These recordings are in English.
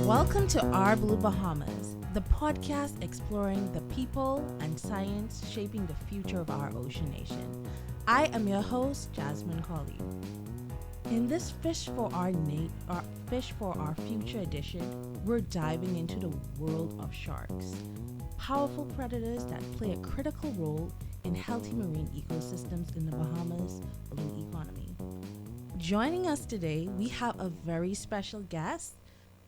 Welcome to Our Blue Bahamas, the podcast exploring the people and science shaping the future of our ocean nation. I am your host, Jasmine Colley. In this Fish for Our Future edition, we're diving into the world of sharks, powerful predators that play a critical role in healthy marine ecosystems in the Bahamas blue economy. Joining us today, we have a very special guest,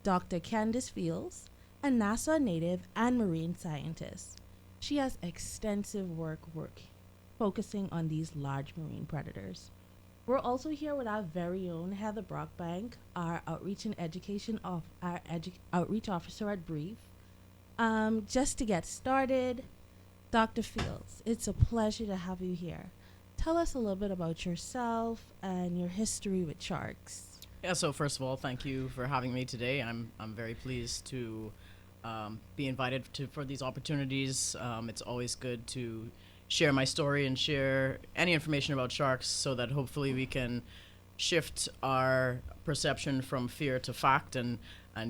Dr. Candice Fields, a NASA native and marine scientist. She has extensive work focusing on these large marine predators. We're also here with our very own Heather Brockbank, our outreach and education of our outreach officer at Brief. Just to get started, Dr. Fields, it's a pleasure to have you here. Tell us a little bit about yourself and your history with sharks. Yeah, so first of all, thank you for having me today. I'm very pleased to be invited for these opportunities. It's always good to share my story and share any information about sharks so that hopefully we can shift our perception from fear to fact and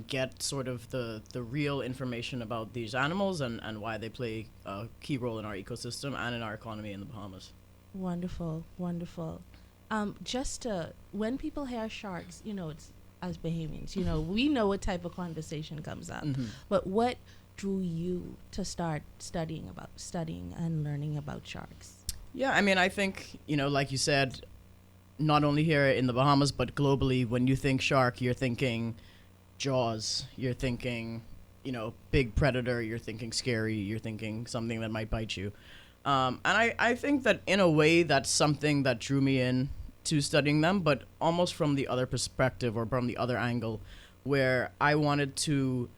get sort of the real information about these animals and why they play a key role in our ecosystem and in our economy in the Bahamas. Wonderful, wonderful. When people hear sharks, it's as Bahamians, we know what type of conversation comes up. Mm-hmm. But what drew you to start studying and learning about sharks? Yeah, I mean, I think, like you said, not only here in the Bahamas, but globally, when you think shark, you're thinking Jaws, you're thinking, big predator, you're thinking scary, you're thinking something that might bite you. And I think that in a way that's something that drew me in to studying them, but almost from the other perspective or from the other angle, where I wanted to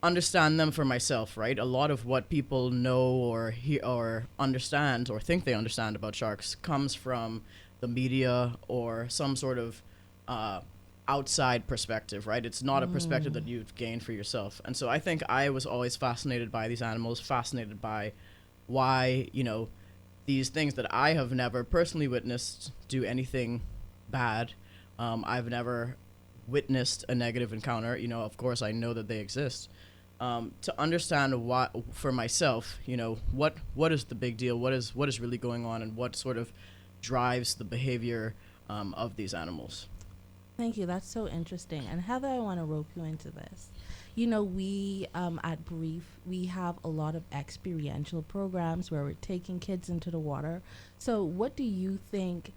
understand them for myself, right? A lot of what people know or understand or think they understand about sharks comes from the media or some sort of outside perspective, right? It's not a perspective that you've gained for yourself. And so I think I was always fascinated by these animals, fascinated by why, these things that I have never personally witnessed do anything bad. I've never witnessed a negative encounter. Of course, I know that they exist. To understand what, for myself, what is the big deal? What is really going on, and what sort of drives the behavior of these animals? Thank you. That's so interesting. And Heather, I want to rope you into this. We at Brief, we have a lot of experiential programs where we're taking kids into the water. So what do you think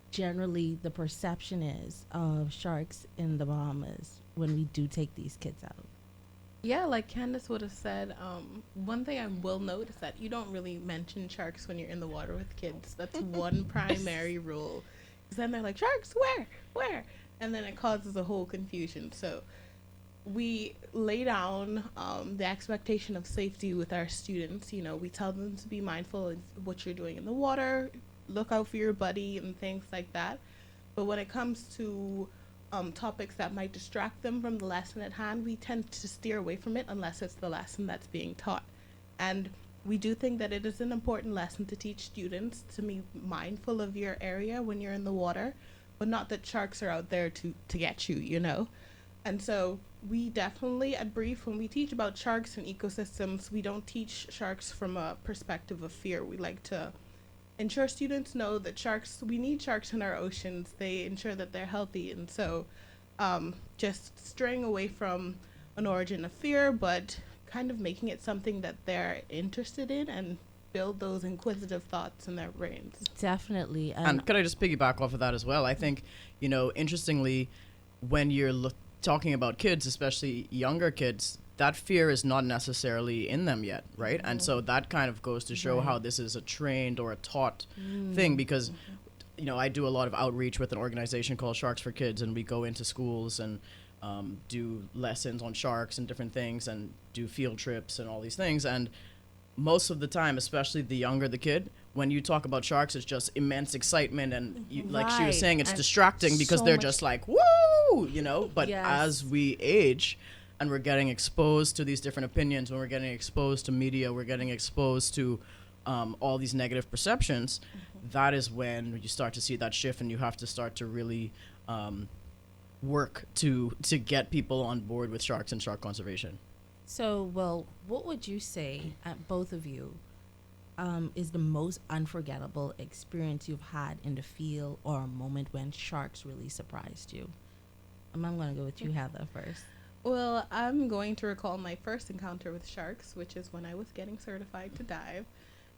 generally the perception is of sharks in the Bahamas when we do take these kids out? Yeah, like Candice would have said, one thing I will note is that you don't really mention sharks when you're in the water with kids. That's one primary rule. Because then they're like, sharks, where? And then it causes a whole confusion. So we lay down the expectation of safety with our students. We tell them to be mindful of what you're doing in the water, look out for your buddy and things like that. But when it comes to topics that might distract them from the lesson at hand, we tend to steer away from it unless it's the lesson that's being taught. And we do think that it is an important lesson to teach students to be mindful of your area when you're in the water, but not that sharks are out there to get you, And so we definitely, at Brief, when we teach about sharks and ecosystems, we don't teach sharks from a perspective of fear. We like to ensure students know that we need sharks in our oceans. They ensure that they're healthy. And so just straying away from an origin of fear, but kind of making it something that they're interested in and build those inquisitive thoughts in their brains. Definitely. And could I just piggyback off of that as well? I think, interestingly, when you're talking about kids, especially younger kids, that fear is not necessarily in them yet, right? And so that kind of goes to show how this is a trained or a taught thing, because I do a lot of outreach with an organization called Sharks for Kids, and we go into schools and do lessons on sharks and different things and do field trips and all these things. And most of the time, especially the younger the kid, when you talk about sharks, it's just immense excitement, and like she was saying, it's distracting because they're just like, woo, but as we age and we're getting exposed to these different opinions, when we're getting exposed to media, we're getting exposed to all these negative perceptions, that is when you start to see that shift, and you have to start to really work to get people on board with sharks and shark conservation. So, well, what would you say, both of you, is the most unforgettable experience you've had in the field, or a moment when sharks really surprised you? I'm going to go with you, Heather, first. Well, I'm going to recall my first encounter with sharks, which is when I was getting certified to dive.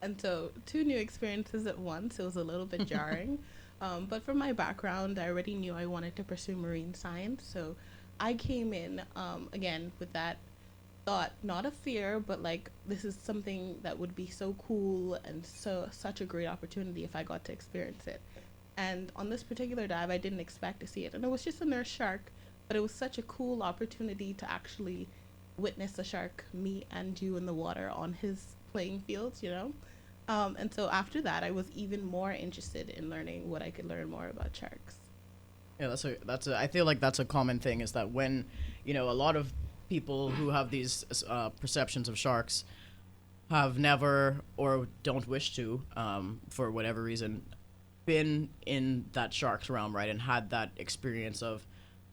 And so, two new experiences at once. It was a little bit jarring. But from my background, I already knew I wanted to pursue marine science. So, I came in, again, with that thought, not a fear, but like, this is something that would be so cool and such a great opportunity if I got to experience it. And on this particular dive, I didn't expect to see it. And it was just a nurse shark, but it was such a cool opportunity to actually witness a shark meet and you in the water on his playing fields, you know? And so after that, I was even more interested in learning what I could learn more about sharks. Yeah, I feel like that's a common thing, is that when, a lot of people who have these perceptions of sharks have never, or don't wish to, for whatever reason, been in that shark's realm, right? And had that experience of,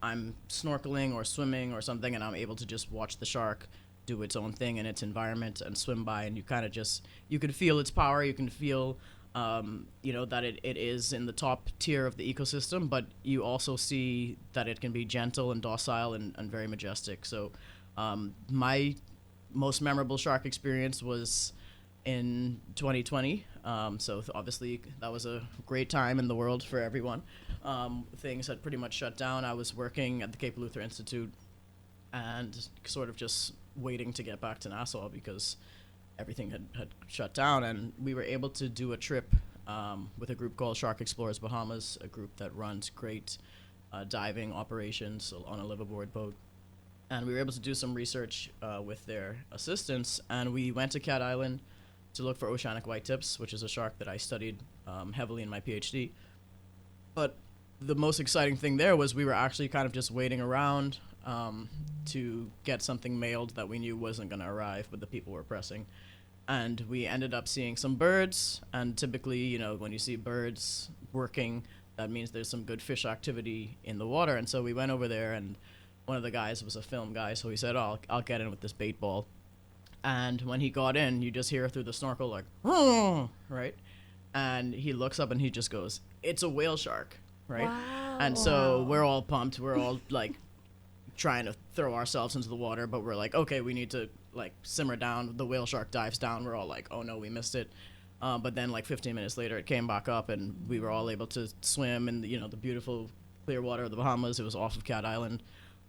I'm snorkeling or swimming or something, and I'm able to just watch the shark do its own thing in its environment and swim by, and you kind of just, you can feel its power, you can feel that it is in the top tier of the ecosystem, but you also see that it can be gentle and docile and very majestic. So my most memorable shark experience was in 2020. Obviously that was a great time in the world for everyone. Things had pretty much shut down. I was working at the Cape Luther Institute and sort of just waiting to get back to Nassau because everything had shut down, and we were able to do a trip with a group called Shark Explorers Bahamas, a group that runs great diving operations on a liveaboard boat. And we were able to do some research with their assistance, and we went to Cat Island to look for oceanic whitetips, which is a shark that I studied heavily in my PhD. But the most exciting thing there was we were actually kind of just waiting around to get something mailed that we knew wasn't going to arrive, but the people were pressing. And we ended up seeing some birds, and typically, when you see birds working, that means there's some good fish activity in the water. And so we went over there, and one of the guys was a film guy, so he said, I'll get in with this bait ball. And when he got in, you just hear through the snorkel, like, right? And he looks up and he just goes, it's a whale shark, right? Wow. And so we're all pumped. We're all like trying to throw ourselves into the water, but we're like, okay, we need to like simmer down. The whale shark dives down. We're all like, oh no, we missed it. But then like 15 minutes later, it came back up, and we were all able to swim in the beautiful clear water of the Bahamas. It was off of Cat Island.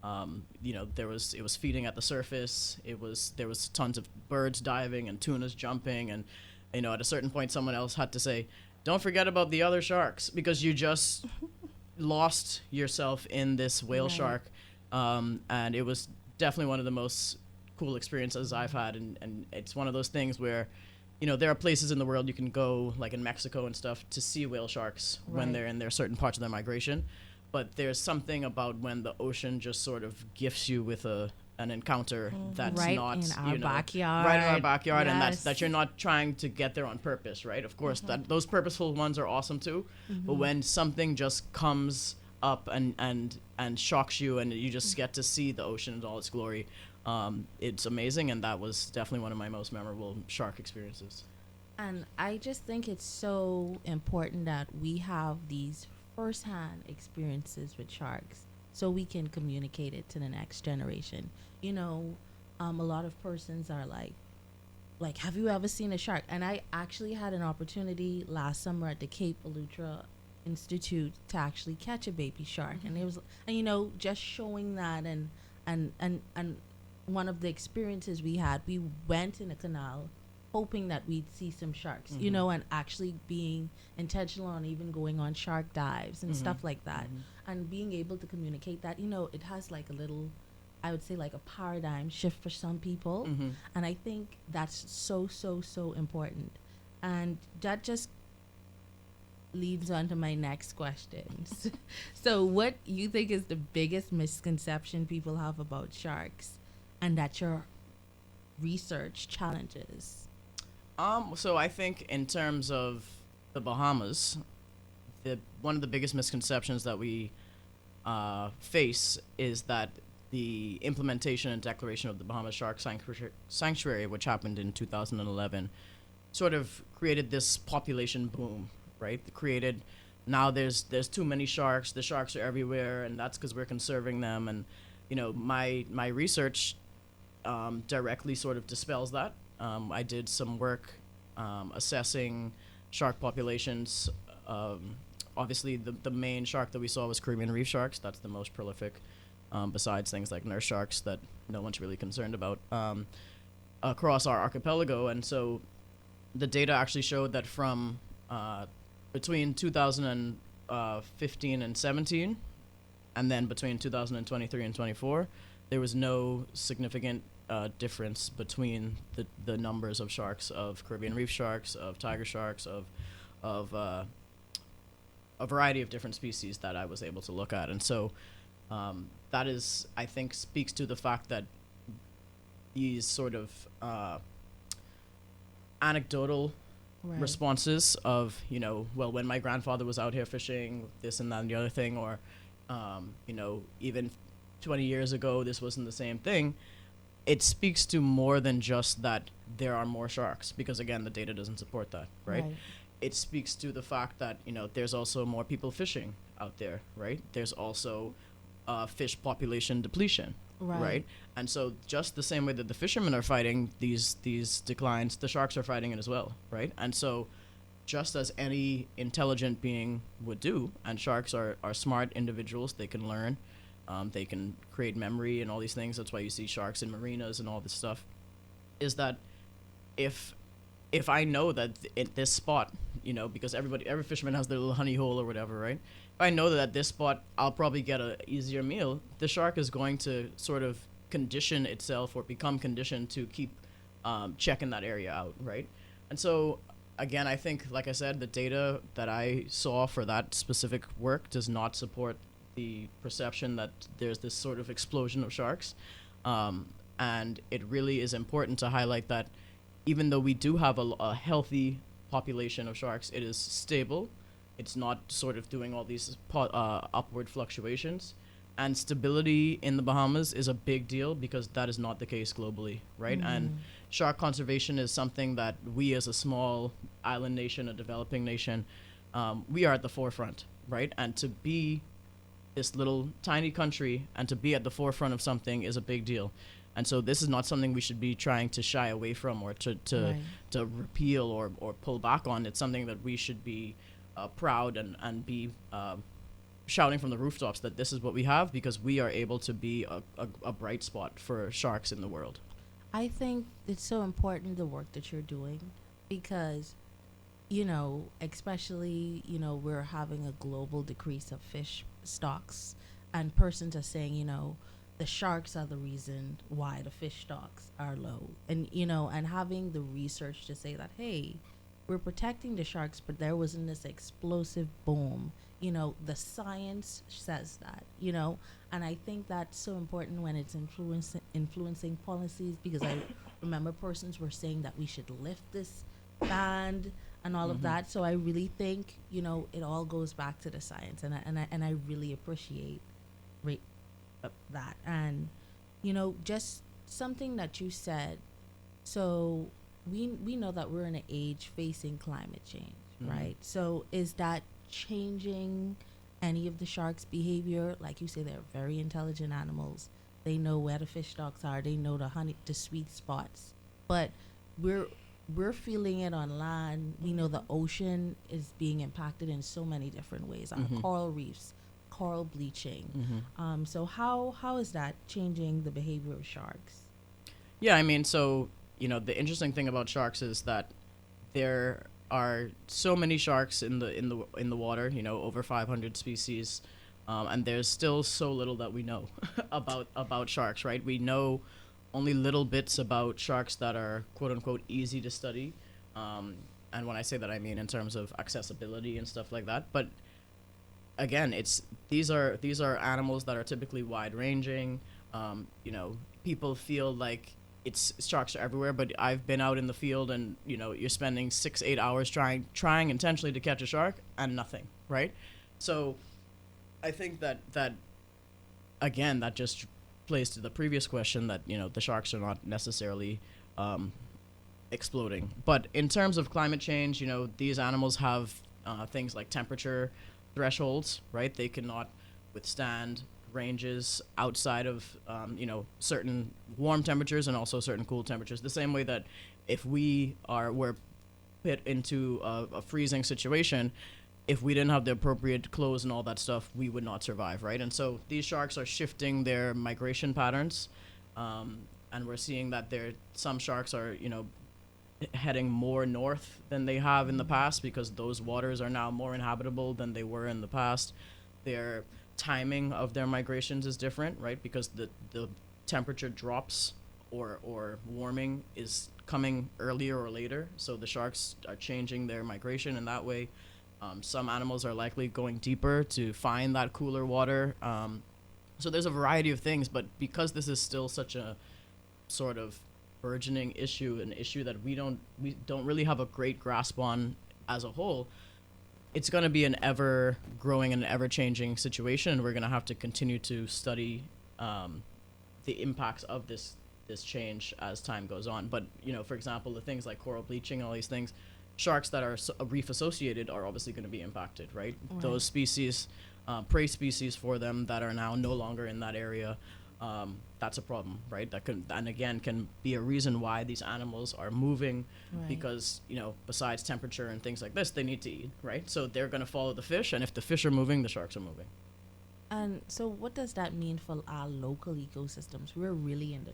It was feeding at the surface. There was tons of birds diving and tunas jumping, and at a certain point, someone else had to say, don't forget about the other sharks, because you just lost yourself in this whale shark. And it was definitely one of the most cool experiences I've had. And it's one of those things where, there are places in the world you can go, like in Mexico and stuff, to see whale sharks when they're in their certain parts of their migration. But there's something about when the ocean just sort of gifts you with an encounter that's right not in our backyard. right in our backyard, and Yes. that you're not trying to get there on purpose, right? Of course, that those purposeful ones are awesome too. But when something just comes up and shocks you, and you just get to see the ocean in all its glory, it's amazing. And that was definitely one of my most memorable shark experiences. And I just think it's so important that we have these firsthand experiences with sharks so we can communicate it to the next generation. A lot of persons are like, have you ever seen a shark? And I actually had an opportunity last summer at the Cape Luther Institute to actually catch a baby shark. And it was, and just showing that, and one of the experiences we had, we went in a canal hoping that we'd see some sharks, and actually being intentional on even going on shark dives and stuff like that, and being able to communicate that, it has like a little, I would say, like a paradigm shift for some people. And I think that's so, so, so important. And that just leads on to my next questions. So what you think is the biggest misconception people have about sharks, and that your research challenges? So I think in terms of the Bahamas, one of the biggest misconceptions that we face is that the implementation and declaration of the Bahamas Shark Sanctuary, which happened in 2011, sort of created this population boom, right? Created now there's too many sharks. The sharks are everywhere, and that's because we're conserving them. And my research directly sort of dispels that. I did some work assessing shark populations. Obviously, the main shark that we saw was Caribbean reef sharks. That's the most prolific, besides things like nurse sharks that no one's really concerned about across our archipelago. And so the data actually showed that from between 2015 and 17, and then between 2023 and 24, there was no significant difference between the numbers of sharks, of Caribbean reef sharks, of tiger sharks, of a variety of different species that I was able to look at. And so that is, I think, speaks to the fact that these sort of anecdotal responses of, well, when my grandfather was out here fishing, this and that and the other thing, or, even 20 years ago, this wasn't the same thing. It speaks to more than just that there are more sharks, because again, the data doesn't support that, right? It speaks to the fact that, there's also more people fishing out there, right? There's also fish population depletion, right? And so just the same way that the fishermen are fighting these declines, the sharks are fighting it as well, right? And so just as any intelligent being would do, and sharks are smart individuals, they can learn, they can create memory and all these things. That's why you see sharks in marinas and all this stuff, is that if I know that at this spot, because every fisherman has their little honey hole or whatever, right? If I know that at this spot I'll probably get a easier meal, the shark is going to sort of condition itself or become conditioned to keep checking that area out, right? And so again, I think, like I said, the data that I saw for that specific work does not support the perception that there's this sort of explosion of sharks. And it really is important to highlight that even though we do have a healthy population of sharks, it is stable. It's not sort of doing all these upward fluctuations. And stability in the Bahamas is a big deal because that is not the case globally, right? And shark conservation is something that we as a small island nation, a developing nation, we are at the forefront, right? And to be this little tiny country and to be at the forefront of something is a big deal. And so this is not something we should be trying to shy away from or to repeal or pull back on. It's something that we should be proud and be shouting from the rooftops that this is what we have, because we are able to be a bright spot for sharks in the world. I think it's so important, the work that you're doing, because, especially, we're having a global decrease of fish stocks, and persons are saying, the sharks are the reason why the fish stocks are low. And, and having the research to say that, hey, we're protecting the sharks, but there wasn't this explosive boom. The science says that, and I think that's so important when it's influencing policies, because I remember persons were saying that we should lift this ban and all of that. So I really think, it all goes back to the science, and I really appreciate that. And, just something that you said. So we know that we're in an age facing climate change, right? So is that changing any of the sharks' behavior? Like you say, they're very intelligent animals. They know where the fish stocks are. They know the sweet spots. But we're feeling it on land. We know the ocean is being impacted in so many different ways. Our coral reefs, coral bleaching. So how is that changing the behavior of sharks? Yeah, I mean, so the interesting thing about sharks is that there are so many sharks in the water, over 500 species, and there's still so little that we know about sharks, right? We know only little bits about sharks that are quote unquote easy to study, and when I say that, I mean in terms of accessibility and stuff like that. But again, these are animals that are typically wide ranging. People feel like sharks are everywhere, but I've been out in the field and you're spending 6-8 hours trying intentionally to catch a shark and nothing, right? So I think that again, that just plays to the previous question that, the sharks are not necessarily exploding. But in terms of climate change, these animals have things like temperature thresholds, right? They cannot withstand ranges outside of, certain warm temperatures and also certain cool temperatures. The same way that if we're put into a freezing situation, if we didn't have the appropriate clothes and all that stuff, we would not survive, right? And so these sharks are shifting their migration patterns, and we're seeing that some sharks are, heading more north than they have in the past because those waters are now more inhabitable than they were in the past. Their timing of their migrations is different, right? Because the temperature drops or warming is coming earlier or later. So the sharks are changing their migration in that way. Some animals are likely going deeper to find that cooler water. So there's a variety of things, but because this is still such a sort of burgeoning issue, an issue that we don't really have a great grasp on as a whole, it's going to be an ever growing and ever changing situation, and we're going to have to continue to study the impacts of this change as time goes on. But for example, the things like coral bleaching, all these things, sharks that are reef associated are obviously going to be impacted, right? Those species, prey species for them that are now no longer in that area, that's a problem, right? That can be a reason why these animals are moving, because besides temperature and things like this, they need to eat, right? So they're going to follow the fish, and if the fish are moving, the sharks are moving. And so what does that mean for our local ecosystems? We're really in the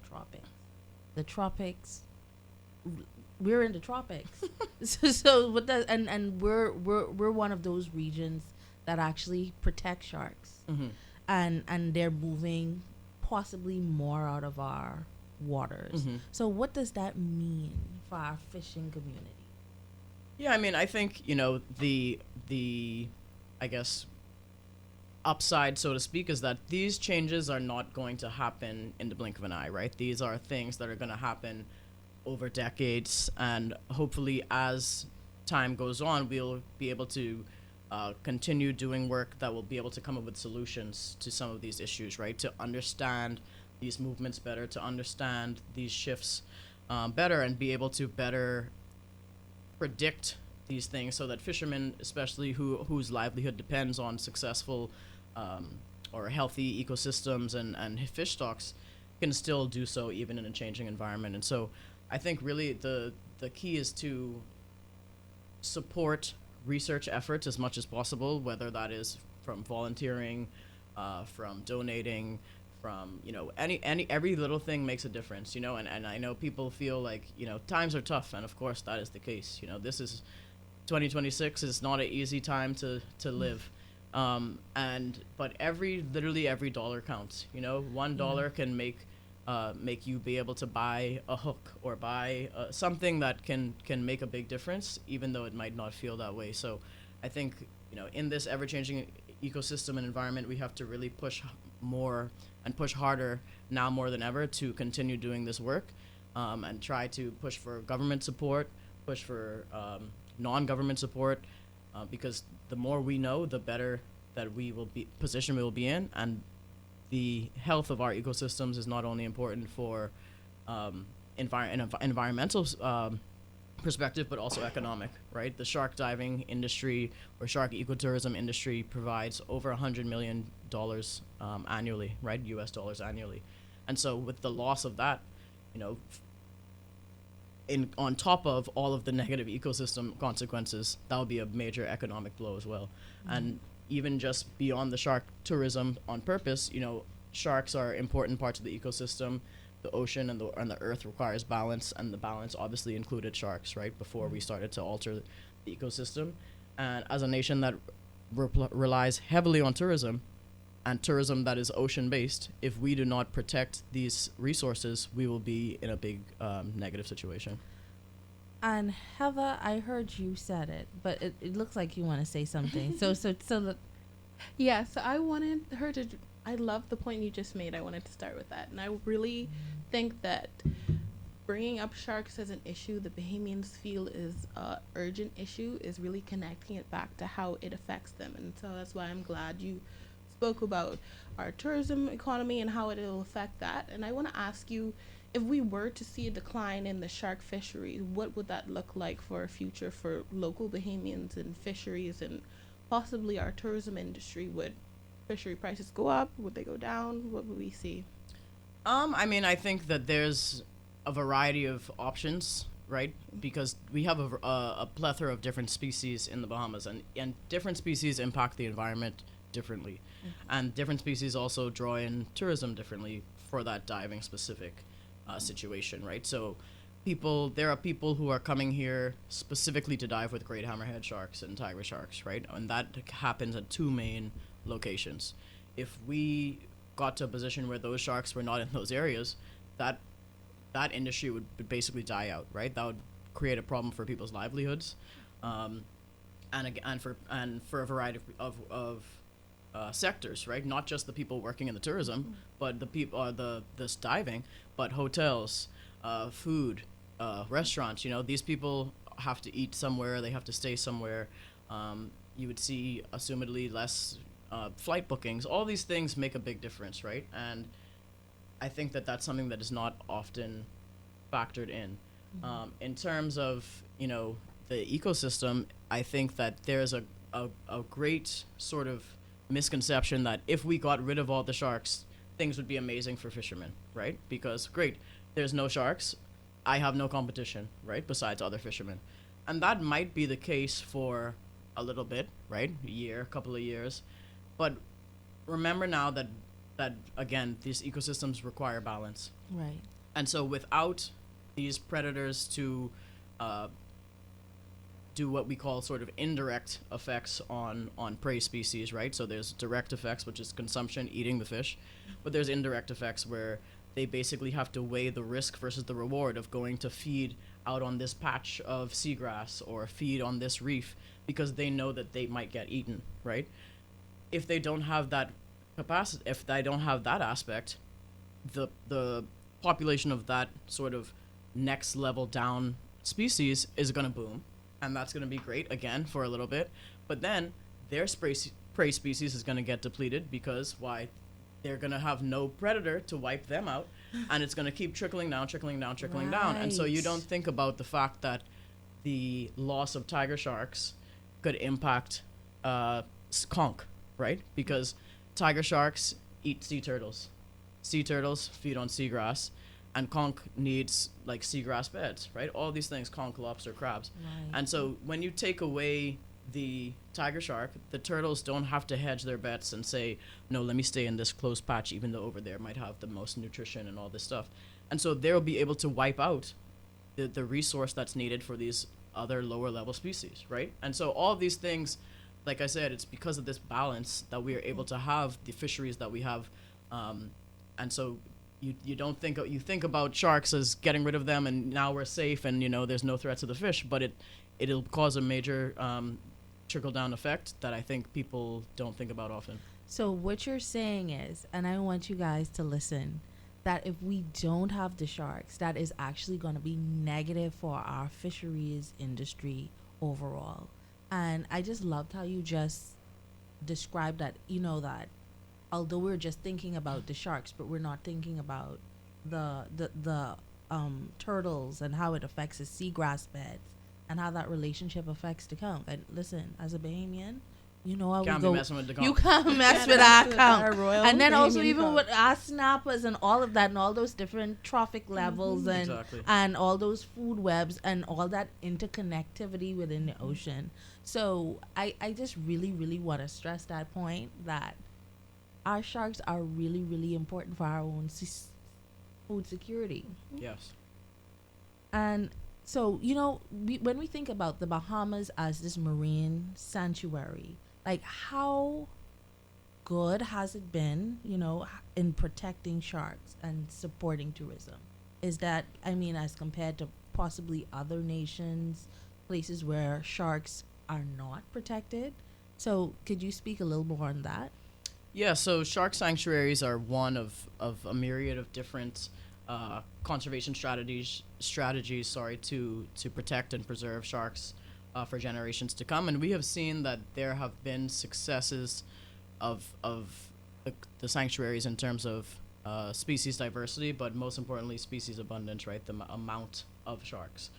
tropics. We're in the tropics. so what does and we're one of those regions that actually protect sharks. Mm-hmm. And they're moving possibly more out of our waters. Mm-hmm. So what does that mean for our fishing community? Yeah, I mean, I think, the I guess upside, so to speak, is that these changes are not going to happen in the blink of an eye, right? These are things that are going to happen over decades, and hopefully as time goes on, we'll be able to continue doing work that will be able to come up with solutions to some of these issues, right? To understand these movements better, to understand these shifts better, and be able to better predict these things so that fishermen, especially whose livelihood depends on successful or healthy ecosystems and fish stocks, can still do so even in a changing environment. And so I think really the key is to support research efforts as much as possible, whether that is from volunteering, from donating, from every little thing makes a difference, and I know people feel like times are tough, and of course that is the case. This is 2026 is not an easy time to live, but literally every dollar counts. $1 can make you be able to buy a hook or buy something that can make a big difference, even though it might not feel that way. So I think, in this ever-changing ecosystem and environment, we have to really push more and push harder now more than ever to continue doing this work, and try to push for government support, push for non-government support, because the more we know, the better that we will be in, and the health of our ecosystems is not only important for environmental perspective, but also economic, right? The shark diving industry or shark ecotourism industry provides over $100 million annually, right? US dollars annually. And so with the loss of that, on top of all of the negative ecosystem consequences, that would be a major economic blow as well. Mm-hmm. And even just beyond the shark tourism on purpose, sharks are important parts of the ecosystem. The ocean and the earth requires balance, and the balance obviously included sharks, right, before we started to alter the ecosystem. And as a nation that relies heavily on tourism, and tourism that is ocean-based, if we do not protect these resources, we will be in a big negative situation. And Heather, I heard you said it, but it looks like you want to say something. Yeah, so I wanted her to. I love the point you just made. I wanted to start with that, and I really think that bringing up sharks as an issue the Bahamians feel is a urgent issue is really connecting it back to how it affects them, and so that's why I'm glad you spoke about our tourism economy and how it will affect that. And I want to ask you, if we were to see a decline in the shark fisheries, what would that look like for a future for local Bahamians and fisheries and possibly our tourism industry? Would fishery prices go up? Would they go down? What would we see? I mean, I think that there's a variety of options, right? Because we have a plethora of different species in the Bahamas, and different species impact the environment differently. And different species also draw in tourism differently for that diving specific situation, right? So there are people who are coming here specifically to dive with great hammerhead sharks and tiger sharks, right? And that happens at two main locations. If we got to a position where those sharks were not in those areas, that industry would basically die out, right? That would create a problem for people's livelihoods, and for a variety of sectors, right? Not just the people working in the tourism, but the people this diving, but hotels, food, restaurants. You know, these people have to eat somewhere. They have to stay somewhere. You would see, assumedly, less flight bookings. All these things make a big difference, right? And I think that that's something that is not often factored in. In terms of, you know, the ecosystem, I think that there's a great sort of misconception that if we got rid of all the sharks, things would be amazing for fishermen, right? Because, great, there's no sharks, I have no competition, right, besides other fishermen. And that might be the case for a little bit, right? A year, a couple of years. But remember now that again, these ecosystems require balance. Right. And so without these predators to do what we call sort of indirect effects on prey species, right? So there's direct effects, which is consumption, eating the fish, but there's indirect effects where they basically have to weigh the risk versus the reward of going to feed out on this patch of seagrass or feed on this reef because they know that they might get eaten, right? If they don't have that capacity, if they don't have that aspect, the population of that sort of next level down species is going to boom, and that's going to be great again for a little bit, but then their prey species is going to get depleted because why? They're going to have no predator to wipe them out, and it's going to keep trickling down, and so you don't think about the fact that the loss of tiger sharks could impact conch, right? Because tiger sharks eat sea turtles. Sea turtles feed on seagrass, and conch needs like seagrass beds, right? All these things, conch, lobster, crabs. Right. And so when you take away the tiger shark, the turtles don't have to hedge their bets and say, no, let me stay in this close patch, even though over there might have the most nutrition and all this stuff. And so they'll be able to wipe out the resource that's needed for these other lower level species, right? And so all of these things, like I said, it's because of this balance that we are able to have the fisheries that we have. And so you don't think, you think about sharks as getting rid of them and now we're safe and, you know, there's no threat to the fish, but it'll cause a major trickle-down effect that I think people don't think about often. So what you're saying is, and I want you guys to listen, that if we don't have the sharks, that is actually going to be negative for our fisheries industry overall. And I just loved how you just described that, you know, that although we're just thinking about the sharks, but we're not thinking about the turtles and how it affects the seagrass beds and how that relationship affects the conch. And listen, as a Bahamian, you know how Can't we be go. messing with the conch. You can't mess with our conch. royal And then also Bahamian even conch. with our snappers and all of that and all those different trophic levels and Exactly. and all those food webs and all that interconnectivity within the ocean. So I just really, really want to stress that point that our sharks are really, really important for our own food security. Yes. And so, you know, when we think about the Bahamas as this marine sanctuary, like how good has it been, you know, in protecting sharks and supporting tourism? Is that, I mean, as compared to possibly other nations, places where sharks are not protected? So could you speak a little more on that? Yeah, so shark sanctuaries are one of a myriad of different conservation strategies to protect and preserve sharks for generations to come. And we have seen that there have been successes of the sanctuaries in terms of species diversity, but most importantly, species abundance, right? The amount of sharks.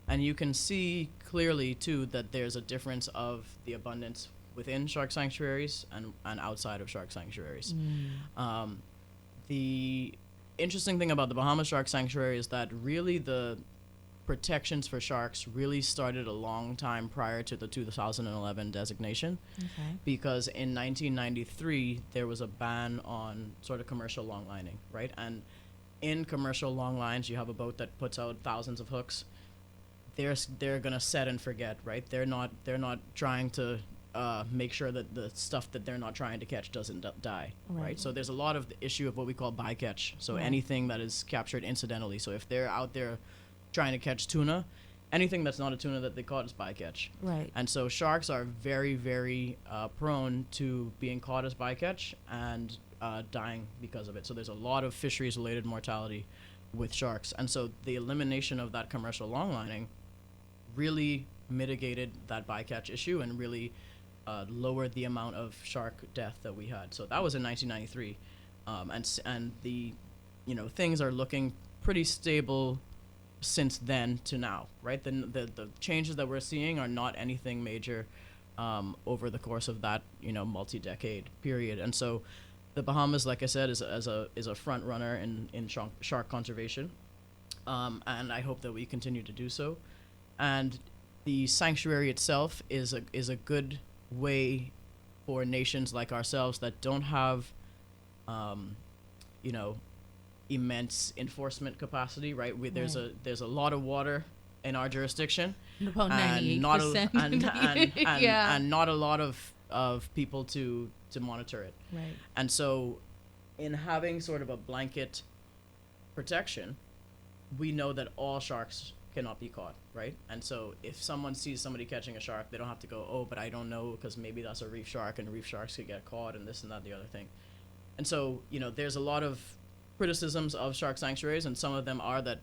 And you can see clearly, too, that there's a difference of the abundance within shark sanctuaries and outside of shark sanctuaries. The interesting thing about the Bahamas Shark Sanctuary is that really the protections for sharks really started a long time prior to the 2011 designation. Okay. Because in 1993 there was a ban on sort of commercial longlining, right? And in commercial long lines, you have a boat that puts out thousands of hooks. They're gonna set and forget, right? They're not trying to make sure that the stuff that they're not trying to catch doesn't die, right? So there's a lot of the issue of what we call bycatch. So anything that is captured incidentally. So if they're out there trying to catch tuna, anything that's not a tuna that they caught is bycatch. Right. And so sharks are very, very prone to being caught as bycatch and dying because of it. So there's a lot of fisheries-related mortality with sharks. And so the elimination of that commercial longlining really mitigated that bycatch issue and really lowered the amount of shark death that we had. So that was in 1993. And the, things are looking pretty stable since then to now, right? The changes that we're seeing are not anything major over the course of that, multi-decade period. And so the Bahamas, like I said, is a front runner in shark conservation. And I hope that we continue to do so. And the sanctuary itself is a good way for nations like ourselves that don't have, immense enforcement capacity, right? There's a lot of water in our jurisdiction, About and 98%. and not a lot of people to monitor it. Right. And so, in having sort of a blanket protection, we know that all sharks cannot be caught, right? And so if someone sees somebody catching a shark, they don't have to go, oh, but I don't know because maybe that's a reef shark and reef sharks could get caught and this and that, the other thing. And so, there's a lot of criticisms of shark sanctuaries, and some of them are that,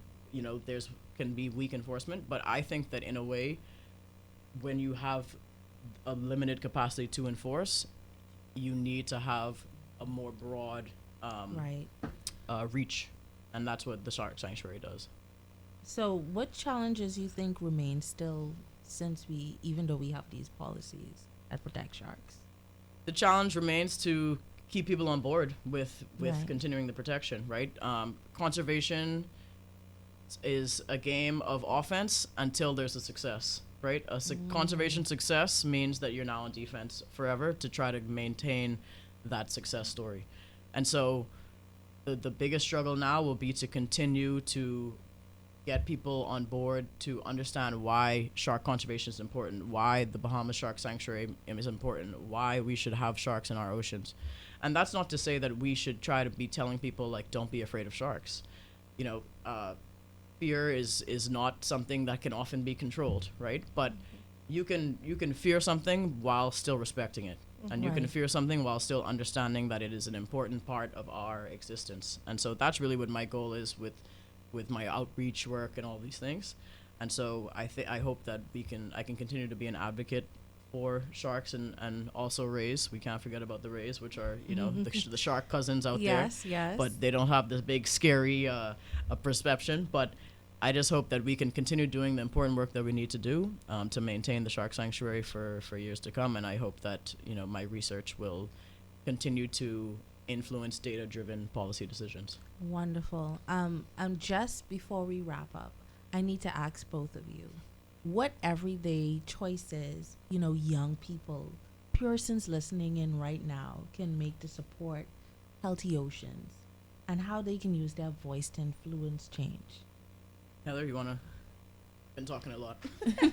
there's can be weak enforcement. But I think that in a way, when you have a limited capacity to enforce, you need to have a more broad Right. reach, and that's what the shark sanctuary does. So, what challenges you think remain still even though we have these policies that protect sharks? The challenge remains to keep people on board with Right. continuing the protection, right? Conservation is a game of offense until there's a success, right? Conservation success means that you're now on defense forever to try to maintain that success story. And so the biggest struggle now will be to continue to get people on board to understand why shark conservation is important, why the Bahamas Shark Sanctuary is important, why we should have sharks in our oceans. And that's not to say that we should try to be telling people, like, don't be afraid of sharks. Fear is not something that can often be controlled, right? But you can fear something while still respecting it. And you can Right. fear something while still understanding that it is an important part of our existence. And so that's really what my goal is with my outreach work and all these things. And so I hope that I can continue to be an advocate for sharks and also rays. We can't forget about the rays, which are, the shark cousins out Yes, there. yes. But they don't have this big, scary perception. But I just hope that we can continue doing the important work that we need to do to maintain the shark sanctuary for years to come. And I hope that, my research will continue to influence data-driven policy decisions. Wonderful. Just before we wrap up, I need to ask both of you, what everyday choices, young people, persons listening in right now can make to support healthy oceans, and how they can use their voice to influence change? Heather, you want to? Been talking a lot.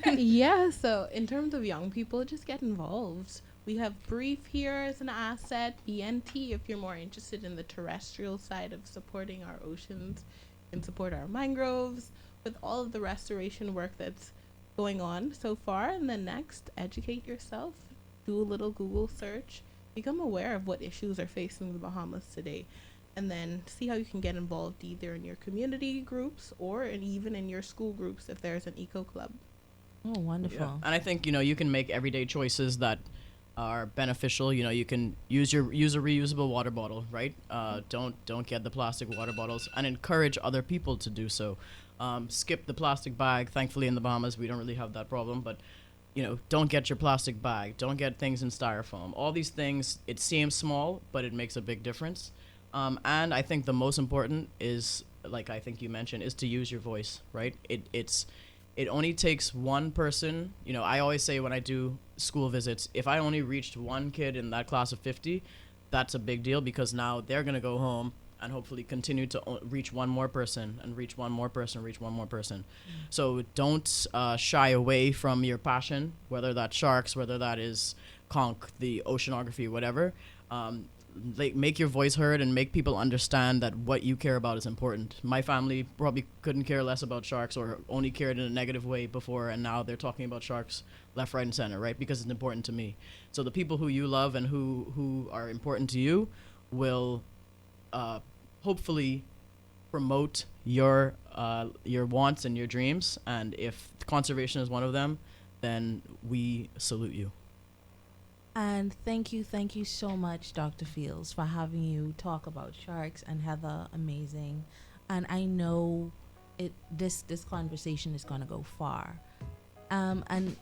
Yeah, so in terms of young people, just get involved. We have Brief here as an asset, BNT if you're more interested in the terrestrial side of supporting our oceans and support our mangroves with all of the restoration work that's going on so far. And then next, educate yourself, do a little Google search, become aware of what issues are facing the Bahamas today, and then see how you can get involved either in your community groups or even in your school groups if there's an eco club. Oh, wonderful. Yeah. And I think, you can make everyday choices that are beneficial. You know, you can use a reusable water bottle, right? Don't get the plastic water bottles, and encourage other people to do so. Skip the plastic bag. Thankfully, in the Bahamas, we don't really have that problem, but you know, don't get your plastic bag. Don't get things in styrofoam. All these things, it seems small, but it makes a big difference. And I think the most important is, like I think you mentioned, is to use your voice, right? It only takes one person. You know, I always say when I do school visits, if I only reached one kid in that class of 50, that's a big deal, because now they're going to go home and hopefully continue to reach one more person and reach one more person, reach one more person. So don't shy away from your passion, whether that's sharks, whether that is conch, the oceanography, whatever. Make your voice heard and make people understand that what you care about is important. My family probably couldn't care less about sharks, or only cared in a negative way before, and now they're talking about sharks left, right, and center, right? Because it's important to me. So the people who you love and who are important to you will hopefully promote your wants and your dreams. And if conservation is one of them, then we salute you. And thank you so much, Dr. Fields, for having you talk about sharks, and Heather, amazing. And I know this conversation is gonna go far. And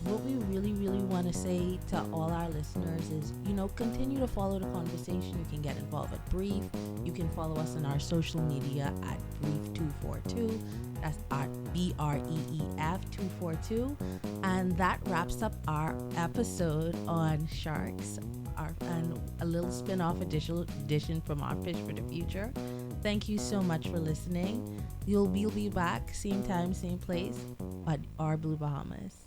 what we really want to say to all our listeners is, you know, continue to follow the conversation. You can get involved at Brief. You can follow us on our social media at Brief242. That's at BREEF242. And that wraps up our episode on sharks, and a little spin-off edition from our Fish for the Future. Thank you so much for listening. We'll be back, same time, same place, at our Blue Bahamas.